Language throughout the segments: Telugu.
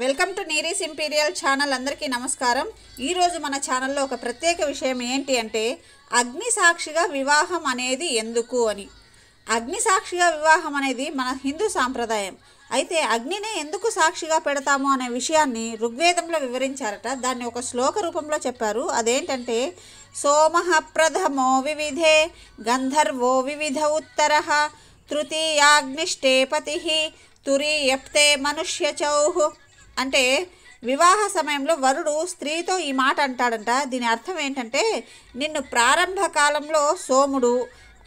Welcome to Neeri's imperial channel. అందరికీ నమస్కారం. ఈరోజు మన ఛానల్లో ఒక ప్రత్యేక విషయం ఏంటి అంటే అగ్ని సాక్షిగా వివాహం అనేది ఎందుకు అని. అగ్ని సాక్షిగా వివాహం అనేది మన హిందూ సాంప్రదాయం. అయితే అగ్నినే ఎందుకు సాక్షిగా పెడతాము అనే విషయాన్ని ఋగ్వేదంలో వివరించారట. దాన్ని ఒక శ్లోక రూపంలో చెప్పారు. అదేంటంటే సోమః ప్రథమో వివిధే గంధర్వో వివిధ ఉత్తరః తృతీయాగ్నిష్టే పతిః తురీయప్తే మనుష్యచౌః. అంటే వివాహ సమయంలో వరుడు స్త్రీతో ఈ మాట అంటాడంట. దీని అర్థం ఏంటంటే నిన్ను ప్రారంభ కాలంలో సోముడు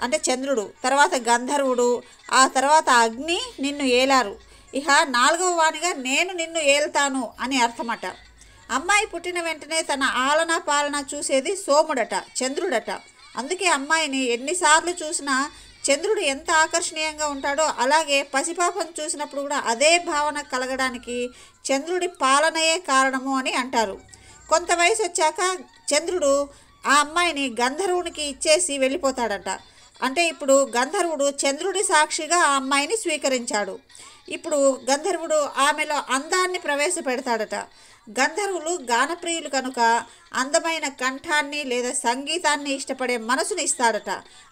అంటే చంద్రుడు, తర్వాత గంధర్వుడు, ఆ తర్వాత అగ్ని నిన్ను ఏలారు. ఇక నాలుగవ వానిగా నేను నిన్ను ఏల్తాను అని అర్థమట. అమ్మాయి పుట్టిన వెంటనే తన ఆలన పాలన చూసేది సోముడట, చంద్రుడట. అందుకే అమ్మాయిని ఎన్నిసార్లు చూసినా చంద్రుడు ఎంత ఆకర్షణీయంగా ఉంటాడో అలాగే పసిపాపను చూసినప్పుడు కూడా అదే భావన కలగడానికి చంద్రుడి పాలనయే కారణము అని అంటారు. కొంత వయసు వచ్చాక చంద్రుడు ఆ అమ్మాయిని గంధర్వునికి ఇచ్చేసి వెళ్ళిపోతాడట. అంటే ఇప్పుడు గంధర్వుడు చంద్రుడి సాక్షిగా ఆ అమ్మాయిని స్వీకరించాడు. ఇప్పుడు గంధర్వుడు ఆమెలో అందాన్ని ప్రవేశపెడతాడట. గంధర్వులు గానప్రియులు కనుక అందమైన కంఠాన్ని లేదా సంగీతాన్ని ఇష్టపడే మనసుని ఇస్తాడట.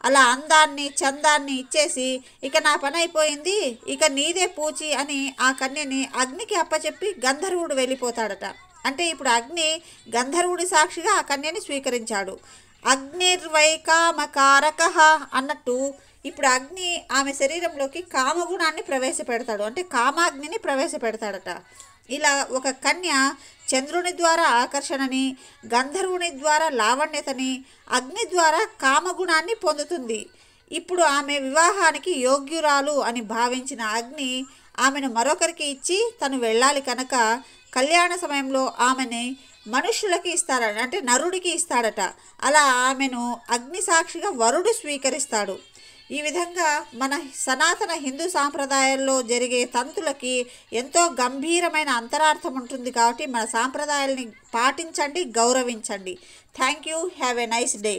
అలా అందాన్ని చందాన్ని ఇచ్చేసి ఇక నా పని అయిపోయింది, ఇక నీదే పూచి అని ఆ కన్యని అగ్నికి అప్పచెప్పి గంధర్వుడు వెళ్ళిపోతాడట. అంటే ఇప్పుడు అగ్ని గంధర్వుడి సాక్షిగా ఆ కన్యని స్వీకరించాడు. అగ్నిర్వైకామకారకః అన్నట్టు ఇప్పుడు అగ్ని ఆమె శరీరంలోకి కామగుణాన్ని ప్రవేశపెడతాడు. అంటే కామాగ్నిని ప్రవేశపెడతాడట. ఇలా ఒక కన్య చంద్రుని ద్వారా ఆకర్షణని, గంధర్వుని ద్వారా లావణ్యతని, అగ్ని ద్వారా కామగుణాన్ని పొందుతుంది. ఇప్పుడు ఆమె వివాహానికి యోగ్యురాలు అని భావించిన అగ్ని ఆమెను మరొకరికి ఇచ్చి తను వెళ్ళాలి కనుక కళ్యాణ సమయంలో ఆమెని మనుష్యులకి ఇస్తాడట, అంటే నరుడికి ఇస్తాడట. అలా ఆమెను అగ్ని సాక్షిగా వరుడు స్వీకరిస్తాడు. ఈ విధంగా మన సనాతన హిందూ సాంప్రదాయాల్లో జరిగే తంతులకి ఎంతో గంభీరమైన అంతరార్థం ఉంటుంది. కాబట్టి మన సాంప్రదాయాల్ని పాటించండి, గౌరవించండి. Thank you. Have a nice day.